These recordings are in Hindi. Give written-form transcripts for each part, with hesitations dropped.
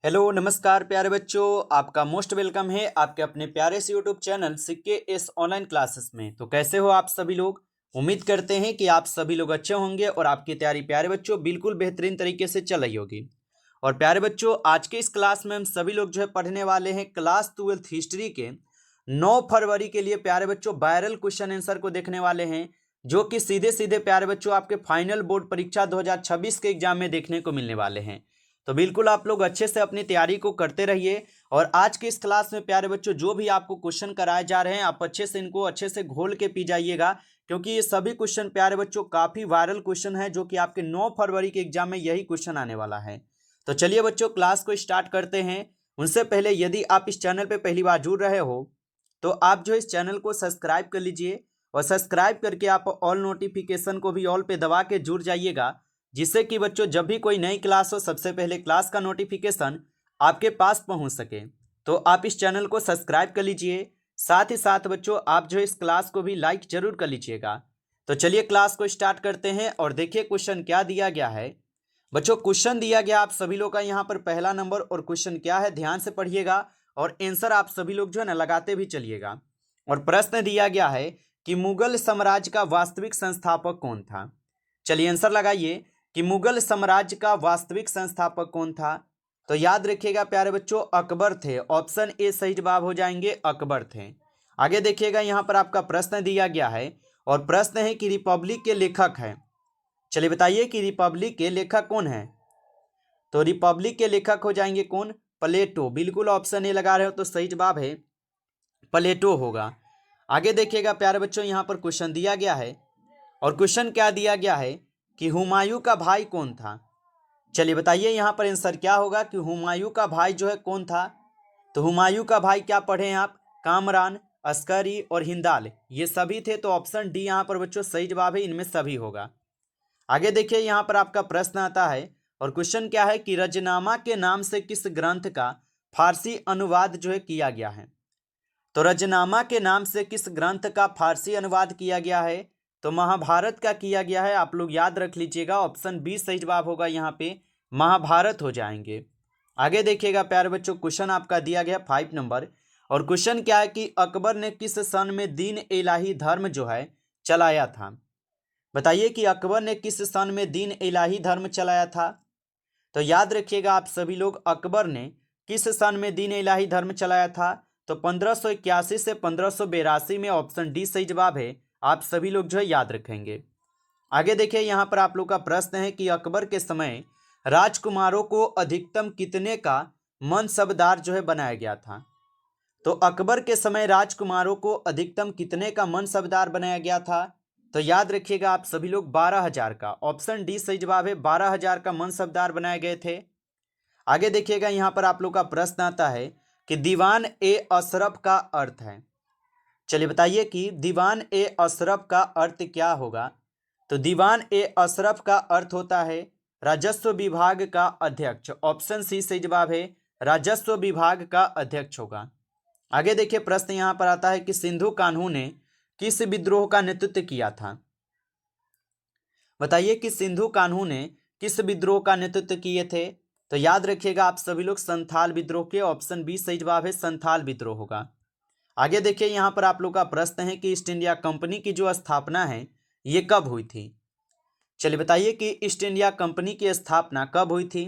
हेलो नमस्कार प्यारे बच्चों, आपका मोस्ट वेलकम है आपके अपने प्यारे से YouTube channel CK S online classes में। तो कैसे हो आप सभी लोग। उम्मीद करते हैं कि आप सभी लोग अच्छे होंगे और आपकी तैयारी प्यारे बच्चों बिल्कुल बेहतरीन तरीके से चल रही होगी। और प्यारे बच्चों, आज के इस क्लास में हम सभी लोग जो है पढ़ने वाले हैं क्लास 12 हिस्ट्री के 9 फरवरी के लिए प्यारे बच्चों वायरल क्वेश्चन आंसर को देखने वाले हैं, जो कि सीधे सीधे प्यारे बच्चों आपके फाइनल बोर्ड परीक्षा 2026 के एग्जाम में देखने को मिलने वाले हैं। तो बिल्कुल आप लोग अच्छे से अपनी तैयारी को करते रहिए। और आज के इस क्लास में प्यारे बच्चों जो भी आपको क्वेश्चन कराए जा रहे हैं, आप अच्छे से इनको अच्छे से घोल के पी जाइएगा, क्योंकि ये सभी क्वेश्चन प्यारे बच्चों काफी वायरल क्वेश्चन है, जो कि आपके 9 फरवरी के एग्जाम में यही क्वेश्चन आने वाला है। तो चलिए बच्चों क्लास को स्टार्ट करते हैं। उनसे पहले यदि आप इस चैनल पर पहली बार जुड़ रहे हो तो आप जो इस चैनल को सब्सक्राइब कर लीजिए, और सब्सक्राइब करके आप ऑल नोटिफिकेशन को भी ऑल पे दबा के जुड़ जाइएगा, जिससे कि बच्चों जब भी कोई नई क्लास हो सबसे पहले क्लास का नोटिफिकेशन आपके पास पहुंच सके। तो आप इस चैनल को सब्सक्राइब कर लीजिए, साथ ही साथ बच्चों आप जो इस क्लास को भी लाइक जरूर कर लीजिएगा। तो चलिए क्लास को स्टार्ट करते हैं और देखिए क्वेश्चन क्या दिया गया है। बच्चों क्वेश्चन दिया गया आप सभी लोग का यहाँ पर पहला नंबर, और क्वेश्चन क्या है ध्यान से पढ़िएगा और आंसर आप सभी लोग जो है ना लगाते भी चलिएगा। और प्रश्न दिया गया है कि मुगल साम्राज्य का वास्तविक संस्थापक कौन था। चलिए आंसर लगाइए कि मुगल साम्राज्य का वास्तविक संस्थापक कौन था। तो याद रखिएगा प्यारे बच्चों अकबर थे। ऑप्शन ए सही जवाब हो जाएंगे, अकबर थे। आगे देखिएगा यहाँ पर आपका प्रश्न दिया गया है, और प्रश्न है कि रिपब्लिक के लेखक हैं। चलिए बताइए कि रिपब्लिक के लेखक कौन है। तो रिपब्लिक के लेखक हो जाएंगे कौन, प्लेटो। बिल्कुल ऑप्शन ए लगा रहे हो तो सही जवाब है प्लेटो होगा। आगे देखिएगा प्यारे बच्चों यहाँ पर क्वेश्चन दिया गया है, और क्वेश्चन क्या दिया गया है कि हुमायूं का भाई कौन था। चलिए बताइए यहाँ पर आंसर क्या होगा कि हुमायूं का भाई जो है कौन था। तो हुमायूं का भाई क्या पढ़े हैं आप, कामरान, अस्करी और हिंदाल, ये सभी थे। तो ऑप्शन डी यहाँ पर बच्चों सही जवाब है, इनमें सभी होगा। आगे देखिए यहाँ पर आपका प्रश्न आता है, और क्वेश्चन क्या है कि रजनामा के नाम से किस ग्रंथ का फारसी अनुवाद जो है किया गया है। तो रजनामा के नाम से किस ग्रंथ का फारसी अनुवाद किया गया है। तो महाभारत का किया गया है। आप लोग याद रख लीजिएगा, ऑप्शन बी सही जवाब होगा, यहाँ पे महाभारत हो जाएंगे। आगे देखिएगा प्यारे बच्चों क्वेश्चन आपका दिया गया 5 नंबर, और क्वेश्चन क्या है कि अकबर ने किस सन में दीन इलाही धर्म जो है चलाया था। बताइए कि अकबर ने किस सन में दीन इलाही धर्म चलाया था। तो याद रखिएगा आप सभी लोग, अकबर ने किस सन में दीन इलाही धर्म चलाया था। तो 1581 से 1582 में, ऑप्शन डी सही जवाब है। आप सभी लोग जो है याद रखेंगे। आगे देखिए यहाँ पर आप लोग का प्रश्न है कि अकबर के समय राजकुमारों को अधिकतम कितने का मनसबदार जो है बनाया गया था। तो अकबर के समय राजकुमारों को अधिकतम कितने का मनसबदार बनाया गया था। तो याद रखिएगा आप सभी लोग 12,000 का, ऑप्शन डी सही जवाब है, 12,000 का मनसबदार बनाए गए थे। आगे देखिएगा यहाँ पर आप लोग का प्रश्न आता है कि दीवान ए अशरफ का अर्थ है। चलिए बताइए कि दीवान ए अशरफ का अर्थ क्या होगा। तो दीवान ए अशरफ का अर्थ होता है राजस्व विभाग का अध्यक्ष। ऑप्शन सी सही जवाब है, राजस्व विभाग का अध्यक्ष होगा। आगे देखिए प्रश्न यहाँ पर आता है कि सिंधु कान्हू ने किस विद्रोह का नेतृत्व किया था। बताइए कि सिंधु कान्हू ने किस विद्रोह का नेतृत्व किए थे। तो याद रखिएगा आप सभी लोग संथाल विद्रोह के, ऑप्शन बी सही जवाब है, संथाल विद्रोह होगा। आगे देखिए यहाँ पर आप लोग का प्रश्न है कि ईस्ट इंडिया कंपनी की जो स्थापना है ये कब हुई थी। चलिए बताइए कि ईस्ट इंडिया कंपनी की स्थापना कब हुई थी।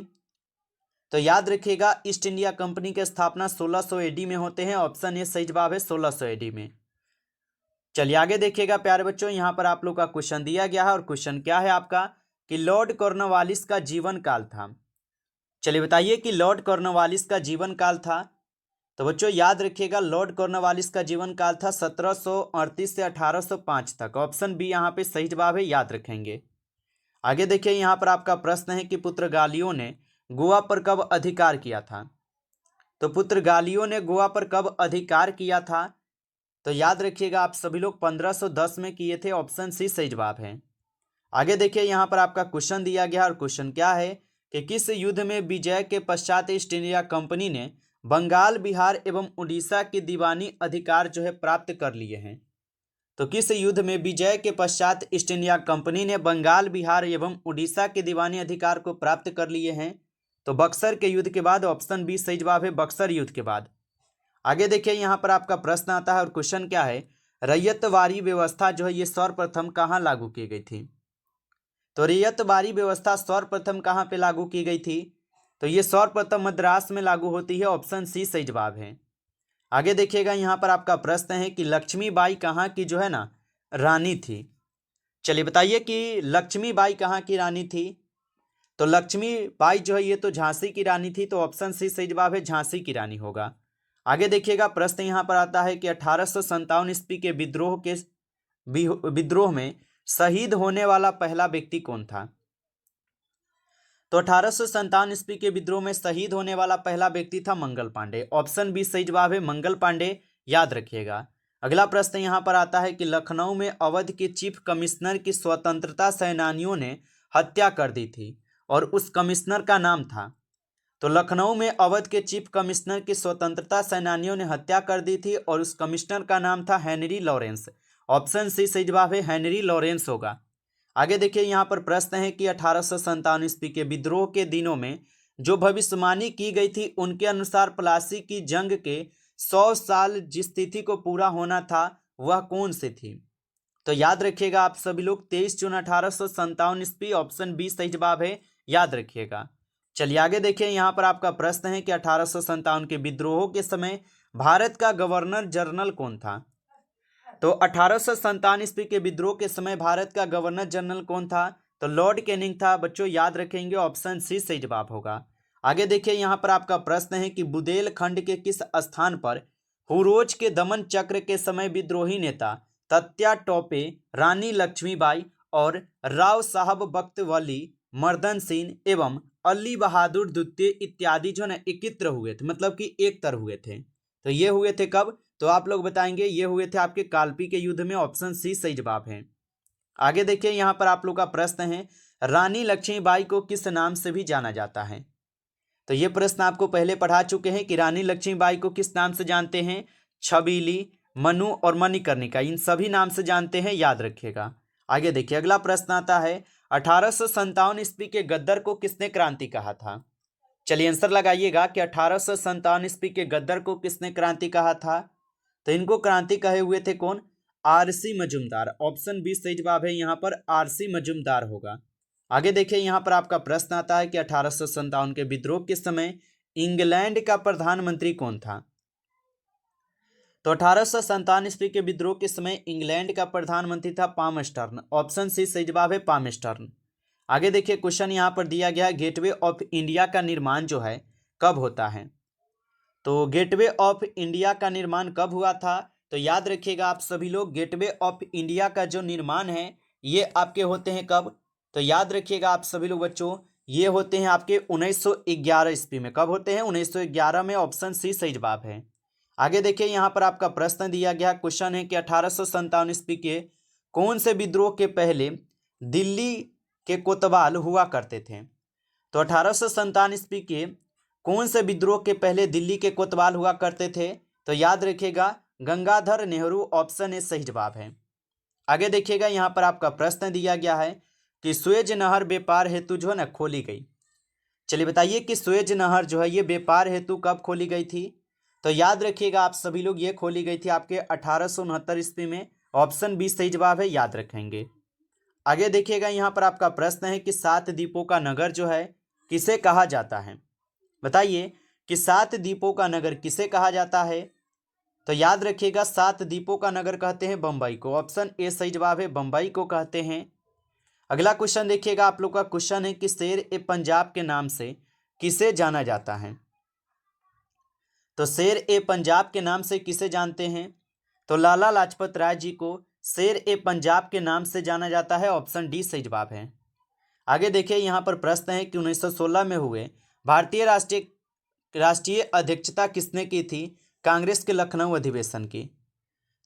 तो याद रखिएगा ईस्ट इंडिया कंपनी की स्थापना 1600 एडी में होते हैं। ऑप्शन ए सही जवाब है, 1600 एडी में। चलिए आगे देखिएगा प्यारे बच्चों, यहाँ पर आप लोग का क्वेश्चन दिया गया है, और क्वेश्चन क्या है आपका कि लॉर्ड कॉर्नवालिस का जीवन काल था। चलिए बताइए कि लॉर्ड कॉर्नवालिस का जीवन काल था। तो बच्चों याद रखिएगा लॉर्ड कॉर्नवालिस का जीवन काल था 1738 से 1805 तक। ऑप्शन बी यहाँ पे सही जवाब है, याद रखेंगे। आगे देखिए यहाँ पर आपका प्रश्न है कि पुर्तगालियों ने गोवा पर कब अधिकार किया था। तो पुर्तगालियों ने गोवा पर कब अधिकार किया था। तो याद रखिएगा आप सभी लोग 1510 में किए थे। ऑप्शन सी सही जवाब है। आगे देखिए यहाँ पर आपका क्वेश्चन दिया गया, और क्वेश्चन क्या है कि किस युद्ध में विजय के पश्चात ईस्ट इंडिया कंपनी ने बंगाल, बिहार एवं उड़ीसा के दीवानी अधिकार जो है प्राप्त कर लिए हैं। तो किस युद्ध में विजय के पश्चात ईस्ट इंडिया कंपनी ने बंगाल, बिहार एवं उड़ीसा के दीवानी अधिकार को प्राप्त कर लिए हैं। तो बक्सर के युद्ध के बाद, ऑप्शन बी सही जवाब है बक्सर युद्ध के बाद। आगे देखिए यहाँ पर आपका प्रश्न आता है और क्वेश्चन क्या है, रैयतवाड़ी व्यवस्था जो है ये सर्वप्रथम कहाँ लागू की गई थी। तो रैयतवाड़ी व्यवस्था सर्वप्रथम कहाँ पे लागू की गई थी, तो ये सर्वप्रथम मद्रास में लागू होती है, ऑप्शन सी सही जवाब है। आगे देखिएगा यहाँ पर आपका प्रश्न है कि लक्ष्मीबाई कहाँ की जो है ना रानी थी। चलिए बताइए कि लक्ष्मीबाई कहाँ की रानी थी। तो लक्ष्मीबाई जो है ये तो झांसी की रानी थी, तो ऑप्शन सी सही जवाब है, झांसी की रानी होगा। आगे देखिएगा प्रश्न यहाँ पर आता है कि 1857 ईस्वी के विद्रोह में शहीद होने वाला पहला व्यक्ति कौन था। तो 1857 ईस्वी के विद्रोह में शहीद होने वाला पहला व्यक्ति था मंगल पांडे, ऑप्शन बी सही जवाब है मंगल पांडे, याद रखिएगा। अगला प्रश्न यहाँ पर आता है कि लखनऊ में अवध के चीफ कमिश्नर की स्वतंत्रता सेनानियों ने हत्या कर दी थी और उस कमिश्नर का नाम था। तो लखनऊ में अवध के चीफ कमिश्नर की स्वतंत्रता सेनानियों ने हत्या कर दी थी और उस कमिश्नर का नाम था हेनरी लॉरेंस, ऑप्शन सी सही जवाब है हेनरी लॉरेंस होगा। आगे देखिए यहाँ पर प्रश्न है कि 1857 ईस्वी के विद्रोह के दिनों में जो भविष्यवाणी की गई थी उनके अनुसार प्लासी की जंग के 100 साल जिस तिथि को पूरा होना था वह कौन सी थी। तो याद रखिएगा आप सभी लोग 23 जून 1857 ईस्वी, ऑप्शन बी सही जवाब है, याद रखिएगा। चलिए आगे देखिए यहाँ पर आपका प्रश्न है कि 1857 के विद्रोह के समय भारत का गवर्नर जनरल कौन था। तो 1857 ईस्वी के विद्रोह के समय भारत का गवर्नर जनरल कौन था, तो लॉर्ड कैनिंग था। बच्चों याद रखेंगे, ऑप्शन सी सही जवाब होगा। आगे देखिए यहाँ पर आपका प्रश्न है कि बुंदेलखंड के किस स्थान पर हुरोज के दमन चक्र के समय विद्रोही नेता तत्या टोपे, रानी लक्ष्मीबाई और राव साहब बख्त वली, मर्दन सिंह एवं अली बहादुर द्वितीय इत्यादि जो है एकत्र हुए थे, मतलब कि एक तर हुए थे। तो ये हुए थे कब, तो आप लोग बताएंगे ये हुए थे आपके कालपी के युद्ध में, ऑप्शन सी सही जवाब है। आगे देखिए यहाँ पर आप लोग का प्रश्न है रानी लक्ष्मीबाई को किस नाम से भी जाना जाता है। तो ये प्रश्न आपको पहले पढ़ा चुके हैं कि रानी लक्ष्मीबाई को किस नाम से जानते हैं, छबीली, मनु और मणिकर्णिका, इन सभी नाम से जानते हैं, याद रखिएगा। आगे देखिए अगला प्रश्न आता है 1857 ईस्वी के गद्दर को किसने क्रांति कहा था। चलिए आंसर लगाइएगा कि 1857 ईस्वी के गद्दर को किसने क्रांति कहा था। तो इनको क्रांति कहे हुए थे कौन, आरसी मजूमदार, ऑप्शन बी सही जवाब है यहाँ पर आरसी मजूमदार होगा। आगे देखिए यहाँ पर आपका प्रश्न आता है कि 1857 के विद्रोह के समय इंग्लैंड का प्रधानमंत्री कौन था। तो 1857 ईस्वी के विद्रोह के समय इंग्लैंड का प्रधानमंत्री था पामस्टर्न, ऑप्शन सी सही जवाब है पामस्टर्न। आगे देखिए क्वेश्चन यहाँ पर दिया गया, गेटवे ऑफ इंडिया का निर्माण जो है कब होता है। तो गेटवे ऑफ इंडिया का निर्माण कब हुआ था, तो याद रखिएगा आप सभी लोग, गेटवे ऑफ इंडिया का जो निर्माण है ये आपके होते हैं कब, तो याद रखिएगा आप सभी लोग बच्चों, ये होते हैं आपके 1911 ईस्वी में। कब होते हैं, 1911 में, ऑप्शन सी सही जवाब है। आगे देखिए यहाँ पर आपका प्रश्न दिया गया, क्वेश्चन है कि 1857 ईस्वी के कौन से विद्रोह के पहले दिल्ली के कोतवाल हुआ करते थे। तो 1857 ईस्वी के कौन से विद्रोह के पहले दिल्ली के कोतवाल हुआ करते थे, तो याद रखिएगा गंगाधर नेहरू, ऑप्शन ए सही जवाब है। आगे देखिएगा यहाँ पर आपका प्रश्न दिया गया है कि सुएज नहर व्यापार हेतु जो है ना खोली गई। चलिए बताइए कि सुएज नहर जो है ये व्यापार हेतु कब खोली गई थी। तो याद रखिएगा आप सभी लोग, ये खोली गई थी आपके 1869 ईस्वी में, ऑप्शन बी सही जवाब है, याद रखेंगे। आगे देखिएगा यहाँ पर आपका प्रश्न है कि 7 द्वीपों का नगर जो है किसे कहा जाता है। बताइए कि 7 द्वीपों का नगर किसे कहा जाता है। तो याद रखिएगा 7 द्वीपों का नगर कहते हैं बम्बई को, ऑप्शन ए सही जवाब है, बम्बई को कहते हैं। अगला क्वेश्चन देखिएगा आप लोग का, क्वेश्चन है कि शेर ए पंजाब के नाम से किसे जाना जाता है। तो शेर ए पंजाब के नाम से किसे जानते हैं, तो लाला लाजपत राय जी को शेर ए पंजाब के नाम से जाना जाता है, ऑप्शन डी सही जवाब है। आगे देखिए यहाँ पर प्रश्न है कि 1916 में हुए भारतीय राष्ट्रीय अध्यक्षता किसने की थी, कांग्रेस के लखनऊ अधिवेशन की।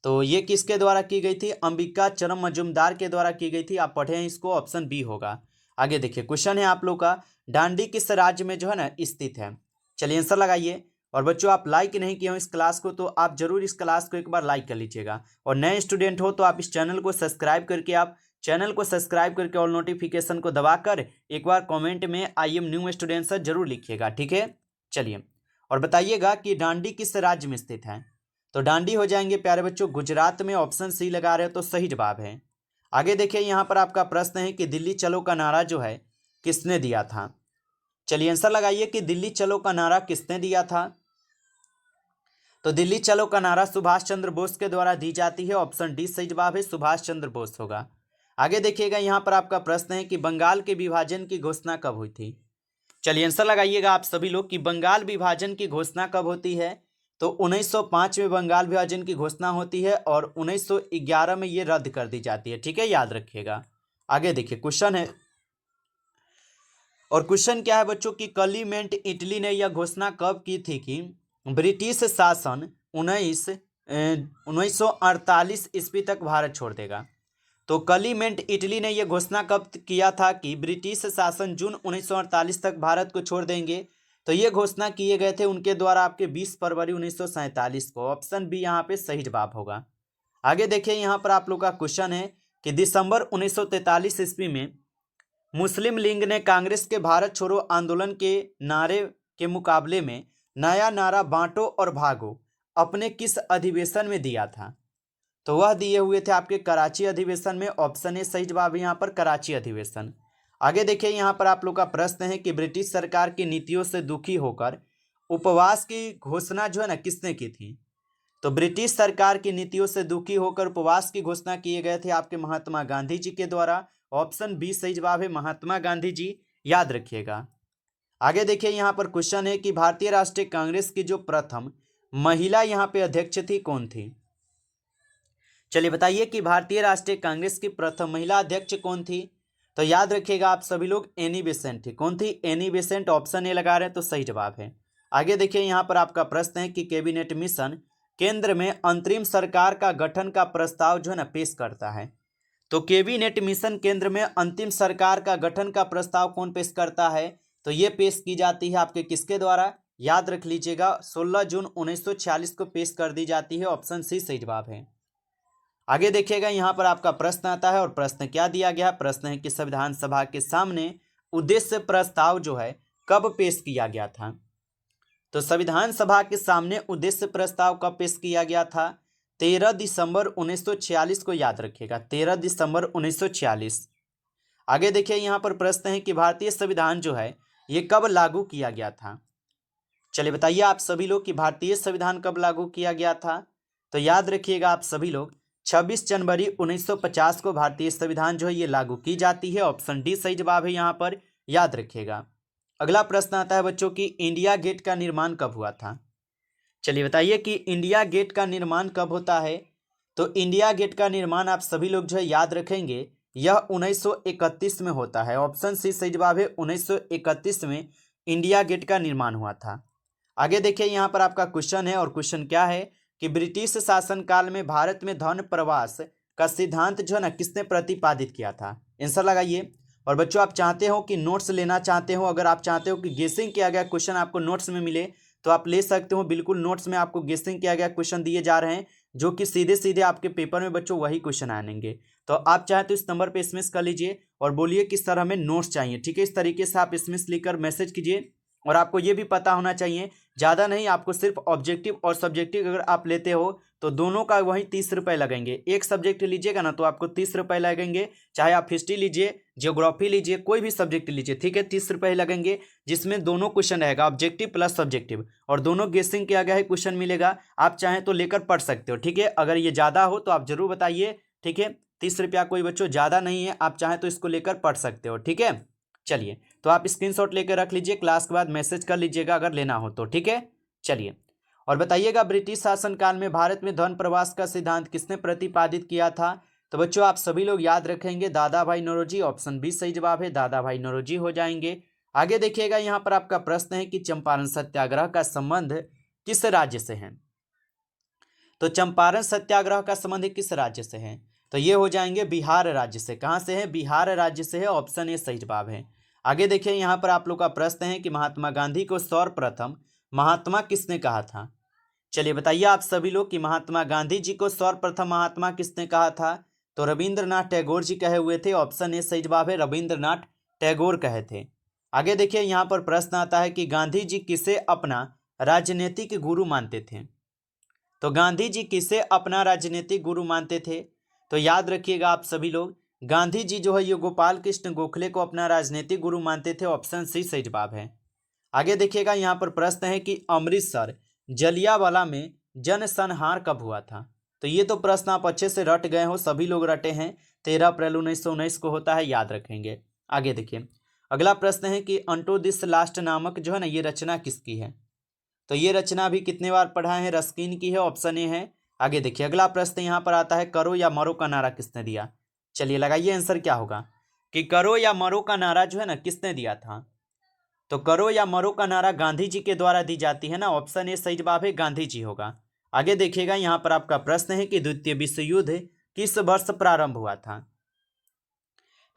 तो ये किसके द्वारा की गई थी, अंबिका चरम मजूमदार के द्वारा की गई थी, आप पढ़ें इसको, ऑप्शन बी होगा। आगे देखिए क्वेश्चन है आप लोग का, डांडी किस राज्य में जो है ना स्थित है। चलिए आंसर लगाइए। और बच्चों आप लाइक नहीं किए हो इस क्लास को तो आप जरूर इस क्लास को एक बार लाइक कर लीजिएगा, और नए स्टूडेंट हो तो आप इस चैनल को सब्सक्राइब करके आप चैनल को सब्सक्राइब करके ऑल नोटिफिकेशन को दबाकर एक बार कमेंट में I am new student sir जरूर लिखिएगा, ठीक है। चलिए, और बताइएगा कि डांडी किस राज्य में स्थित है। तो डांडी हो जाएंगे प्यारे बच्चों गुजरात में, ऑप्शन सी लगा रहे हो तो सही जवाब है। आगे देखिए यहाँ पर आपका प्रश्न है कि दिल्ली चलो का नारा जो है किसने दिया था। चलिए आंसर लगाइए कि दिल्ली चलो का नारा किसने दिया था। तो दिल्ली चलो का नारा सुभाष चंद्र बोस के द्वारा दी जाती है, ऑप्शन डी सही जवाब है, सुभाष चंद्र बोस होगा। आगे देखिएगा यहाँ पर आपका प्रश्न है कि बंगाल के विभाजन की घोषणा कब हुई थी। चलिए आंसर लगाइएगा आप सभी लोग कि बंगाल विभाजन की घोषणा कब होती है। तो 1905 में बंगाल विभाजन की घोषणा होती है और 1911 में ये रद्द कर दी जाती है, ठीक है, याद रखिएगा। आगे देखिए क्वेश्चन है, और क्वेश्चन क्या है बच्चों की क्लीमेंट इटली ने यह घोषणा कब की थी कि ब्रिटिश शासन 1948 ईस्वी तक भारत छोड़ देगा। तो क्लीमेंट इटली ने यह घोषणा कब किया था कि ब्रिटिश शासन जून 1948 तक भारत को छोड़ देंगे। तो ये घोषणा किए गए थे उनके द्वारा आपके 20 फरवरी 1947 को, ऑप्शन बी यहाँ पे सही जवाब होगा। आगे देखिए यहाँ पर आप लोग का क्वेश्चन है कि दिसंबर 1943 ईस्वी में मुस्लिम लीग ने कांग्रेस के भारत छोड़ो आंदोलन के नारे के मुकाबले में नया नारा बांटो और भागो अपने किस अधिवेशन में दिया था। तो वह दिए हुए थे आपके कराची अधिवेशन में, ऑप्शन ए सही जवाब है यहाँ पर कराची अधिवेशन। आगे देखिए यहाँ पर आप लोग का प्रश्न है कि ब्रिटिश सरकार की नीतियों से दुखी होकर उपवास की घोषणा जो है ना किसने की थी। तो ब्रिटिश सरकार की नीतियों से दुखी होकर उपवास की घोषणा किए गए थे आपके महात्मा गांधी जी के द्वारा, ऑप्शन बी सही जवाब है, महात्मा गांधी जी, याद रखिएगा। आगे देखिए यहाँ पर क्वेश्चन है कि भारतीय राष्ट्रीय कांग्रेस की जो प्रथम महिला यहाँ पे अध्यक्ष थी कौन थी। चलिए बताइए कि भारतीय राष्ट्रीय कांग्रेस की प्रथम महिला अध्यक्ष कौन थी। तो याद रखिएगा आप सभी लोग, एनी बेसेंट थी। कौन थी? एनी बेसेंट, ऑप्शन ए लगा रहे हैं तो सही जवाब है। आगे देखिए यहाँ पर आपका प्रश्न है कि कैबिनेट मिशन केंद्र में अंतरिम सरकार का गठन का प्रस्ताव जो है ना पेश करता है। तो कैबिनेट मिशन केंद्र में अंतिम सरकार का गठन का प्रस्ताव कौन पेश करता है। तो ये पेश की जाती है आपके किसके द्वारा, याद रख लीजिएगा, 16 जून 1946 को पेश कर दी जाती है, ऑप्शन सी सही जवाब है। आगे देखिएगा यहाँ पर आपका प्रश्न आता है, और प्रश्न क्या दिया गया। प्रश्न है कि संविधान सभा के सामने उद्देश्य प्रस्ताव जो है कब पेश किया गया था। तो संविधान सभा के सामने उद्देश्य प्रस्ताव कब पेश किया गया था, 13 दिसंबर 1946 को, याद रखिएगा, 13 दिसंबर 1946। आगे देखिए यहाँ पर प्रश्न है कि भारतीय संविधान जो है ये कब लागू किया गया था। चलिए बताइए आप सभी लोग कि भारतीय संविधान कब लागू किया गया था। तो याद रखिएगा आप सभी लोग, 26 जनवरी 1950 को भारतीय संविधान जो है ये लागू की जाती है, ऑप्शन डी सही जवाब है यहाँ पर, याद रखिएगा। अगला प्रश्न आता है बच्चों की इंडिया गेट का निर्माण कब हुआ था। चलिए बताइए कि इंडिया गेट का निर्माण कब होता है। तो इंडिया गेट का निर्माण आप सभी लोग जो है याद रखेंगे, यह 1931 में होता है, ऑप्शन सी सही जवाब है, 1931 में इंडिया गेट का निर्माण हुआ था। आगे देखिए यहाँ पर आपका क्वेश्चन है, और क्वेश्चन क्या है कि ब्रिटिश शासनकाल में भारत में धन प्रवास का सिद्धांत जो है ना किसने प्रतिपादित किया था। आंसर लगाइए। और बच्चों आप चाहते हो कि नोट्स लेना चाहते हो, अगर आप चाहते हो कि गेसिंग किया गया क्वेश्चन आपको नोट्स में मिले तो आप ले सकते हो, बिल्कुल नोट्स में आपको गेसिंग किया गया क्वेश्चन दिए जा रहे हैं जो कि सीधे सीधे आपके पेपर में बच्चों वही क्वेश्चन आएंगे। तो आप चाहे तो इस नंबर पे एसएमएस कर लीजिए और बोलिए किस तरह हमें नोट्स चाहिए, ठीक है। इस तरीके से आप एसएमएस लिखकर मैसेज कीजिए। और आपको ये भी पता होना चाहिए, ज़्यादा नहीं, आपको सिर्फ ऑब्जेक्टिव और सब्जेक्टिव अगर आप लेते हो तो दोनों का वही 30 रुपये लगेंगे। एक सब्जेक्ट लीजिएगा ना तो आपको 30 रुपये लगेंगे, चाहे आप हिस्ट्री लीजिए, ज्योग्राफी लीजिए, कोई भी सब्जेक्ट लीजिए, ठीक है, 30 रुपये लगेंगे, जिसमें दोनों क्वेश्चन रहेगा, ऑब्जेक्टिव प्लस सब्जेक्टिव, और दोनों गेसिंग किया गया है क्वेश्चन मिलेगा। आप चाहें तो लेकर पढ़ सकते हो, ठीक है। अगर ये ज़्यादा हो तो आप जरूर बताइए, ठीक है। 30 रुपया कोई बच्चों ज़्यादा नहीं है, आप चाहें तो इसको लेकर पढ़ सकते हो, ठीक है। चलिए तो आप स्क्रीनशॉट लेकर रख लीजिए, क्लास के बाद मैसेज कर लीजिएगा अगर लेना हो तो, ठीक है। चलिए और बताइएगा, ब्रिटिश शासनकाल में भारत में धन प्रवास का सिद्धांत किसने प्रतिपादित किया था। तो बच्चों आप सभी लोग याद रखेंगे, दादा भाई नौरोजी, ऑप्शन बी सही जवाब है, दादा भाई नौरोजी हो जाएंगे। आगे देखिएगा यहाँ पर आपका प्रश्न है कि चंपारण सत्याग्रह का संबंध किस राज्य से है। तो चंपारण सत्याग्रह का संबंध किस राज्य से है। तो ये हो जाएंगे बिहार राज्य से। कहाँ से है? बिहार राज्य से है, ऑप्शन ए सही जवाब है। आगे देखिए यहाँ पर आप लोग का प्रश्न है कि महात्मा गांधी को सर्वप्रथम महात्मा किसने कहा था। चलिए बताइए आप सभी लोग कि महात्मा गांधी जी को सर्वप्रथम महात्मा किसने कहा था। तो रविंद्रनाथ टैगोर जी कहे हुए थे। ऑप्शन ए सही जवाब है, रविंद्रनाथ टैगोर कहे थे। आगे देखिए यहाँ पर प्रश्न आता है कि गांधी जी किसे अपना राजनीतिक गुरु मानते थे। तो गांधी जी किसे अपना राजनीतिक गुरु मानते थे? तो याद रखिएगा आप सभी लोग, गांधी जी जो है ये गोपाल कृष्ण गोखले को अपना राजनीतिक गुरु मानते थे। ऑप्शन सी सही जवाब है। आगे देखिएगा यहाँ पर प्रश्न है कि अमृतसर जलियांवाला में जनसंहार कब हुआ था। तो ये तो प्रश्न आप अच्छे से रट गए हो, सभी लोग रटे हैं। 13 अप्रैल 1919 को होता है, याद रखेंगे। आगे देखिए अगला प्रश्न है कि अंटू दिस लास्ट नामक जो है ना ये रचना किसकी है। तो ये रचना भी कितने बार पढ़ा है, रस्किन की है। ऑप्शन ए है। आगे देखिए अगला प्रश्न यहाँ पर आता है, करो या मरो का नारा किसने दिया। चलिए लगाइए आंसर क्या होगा कि करो या मरो का नारा जो है ना किसने दिया था। तो करो या मरो का नारा गांधी जी के द्वारा दी जाती है ना। ऑप्शन ए सही जवाब है, गांधी जी होगा। आगे देखिएगा यहाँ पर आपका प्रश्न है कि द्वितीय विश्व युद्ध किस वर्ष प्रारंभ हुआ था।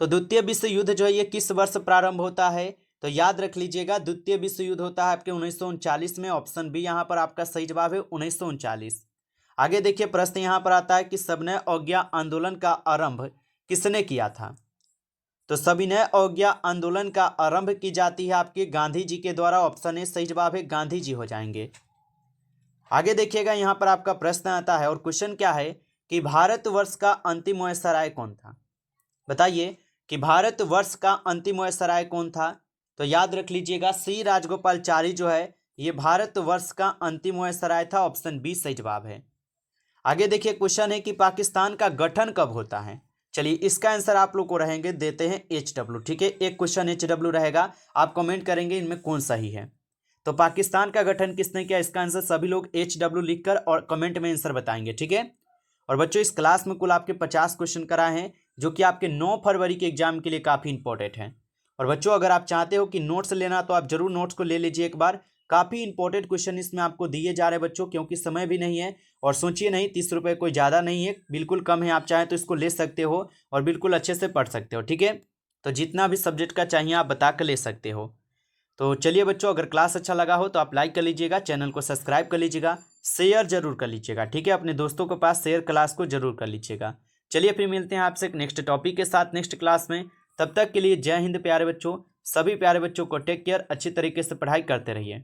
तो द्वितीय विश्व युद्ध जो है ये किस वर्ष प्रारंभ होता है। तो याद रख लीजिएगा द्वितीय विश्व युद्ध होता है आपके 1939 में। ऑप्शन बी यहाँ पर आपका सही जवाब है, 1939। आगे देखिए प्रश्न यहाँ पर आता है कि सविनय अवज्ञा आंदोलन का आरंभ किसने किया था। तो सविनय अवज्ञा आंदोलन का आरंभ की जाती है आपके गांधी जी के द्वारा। ऑप्शन ए सही जवाब है, गांधी जी हो जाएंगे। आगे देखिएगा यहाँ पर आपका प्रश्न आता है और क्वेश्चन क्या है कि भारतवर्ष का अंतिम वायसराय कौन था। बताइए कि भारतवर्ष का अंतिम वायसराय कौन था। तो याद रख लीजिएगा सी राजगोपालाचारी जो है ये भारतवर्ष का अंतिम वायसराय था। ऑप्शन बी सही जवाब है। आगे देखिए क्वेश्चन है कि पाकिस्तान का गठन कब होता है। चलिए इसका आंसर आप लोग को रहेंगे देते हैं HW। ठीक है, एक क्वेश्चन HW रहेगा, आप कमेंट करेंगे इनमें कौन सही है। तो पाकिस्तान का गठन किसने किया, इसका आंसर सभी लोग HW लिखकर और कमेंट में आंसर बताएंगे। ठीक है, और बच्चों इस क्लास में कुल आपके 50 क्वेश्चन कराए हैं जो कि आपके 9 फरवरी के एग्जाम के लिए काफ़ी इंपॉर्टेंट हैं। और बच्चों अगर आप चाहते हो कि नोट्स लेना तो आप जरूर नोट्स को ले लीजिए एक बार। काफ़ी इंपॉर्टेंट क्वेश्चन इसमें आपको दिए जा रहे हैं बच्चों, क्योंकि समय भी नहीं है। और सोचिए नहीं 30 रुपये कोई ज़्यादा नहीं है, बिल्कुल कम है। आप चाहें तो इसको ले सकते हो और बिल्कुल अच्छे से पढ़ सकते हो। ठीक है, तो जितना भी सब्जेक्ट का चाहिए आप बता कर ले सकते हो। तो चलिए बच्चों अगर क्लास अच्छा लगा हो तो आप लाइक कर लीजिएगा, चैनल को सब्सक्राइब कर लीजिएगा, शेयर जरूर कर लीजिएगा। ठीक है, अपने दोस्तों के पास शेयर क्लास को जरूर कर लीजिएगा। चलिए फिर मिलते हैं आपसे नेक्स्ट टॉपिक के साथ नेक्स्ट क्लास में। तब तक के लिए जय हिंद प्यारे बच्चों। सभी प्यारे बच्चों को टेक केयर, अच्छी तरीके से पढ़ाई करते रहिए।